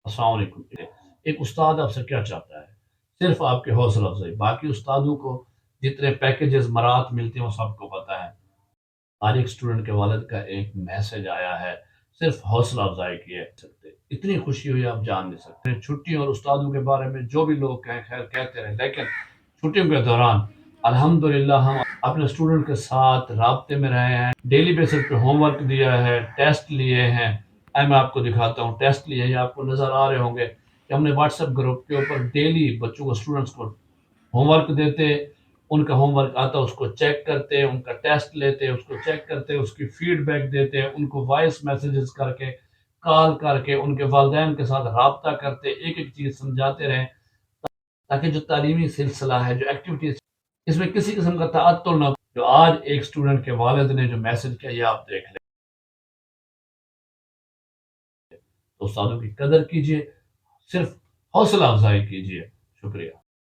السلام علیکم۔ ایک استاد آپ سے کیا چاہتا ہے؟ صرف آپ کی حوصلہ افزائی۔ باقی استادوں کو جتنے پیکیجز مرات ملتے ہیں وہ سب کو پتہ ہے۔ ہر ایک اسٹوڈنٹ کے والد کا ایک میسج آیا ہے، صرف حوصلہ افزائی کی ہے سکتے، اتنی خوشی ہوئی آپ جان نہیں سکتے۔ چھٹیوں اور استادوں کے بارے میں جو بھی لوگ کہیں خیر کہتے رہے، لیکن چھٹیوں کے دوران الحمدللہ ہم اپنے اسٹوڈنٹ کے ساتھ رابطے میں رہے ہیں، ڈیلی بیسس پہ ہوم ورک دیا ہے، ٹیسٹ لیے ہیں۔ میں آپ کو دکھاتا ہوں ٹیسٹ لیے، یہ آپ کو نظر آ رہے ہوں گے کہ ہم نے واٹس ایپ گروپ کے اوپر ڈیلی بچوں کو اسٹوڈنٹس کو ہوم ورک دیتے، ان کا ہوم ورک آتا اس کو چیک کرتے، ان کا ٹیسٹ لیتے اس کو چیک کرتے، اس کی فیڈ بیک دیتے، ان کو وائس میسیجز کر کے کال کر کے ان کے والدین کے ساتھ رابطہ کرتے، ایک ایک چیز سمجھاتے رہیں تاکہ جو تعلیمی سلسلہ ہے، جو ایکٹیویٹیز، اس میں کسی قسم کا تعطل نہ ہو۔ جو آج ایک اسٹوڈنٹ کے والد نے جو میسج کیا یہ آپ دیکھ لیں، تو استادوں کی قدر کیجیے، صرف حوصلہ افزائی کیجیے۔ شکریہ۔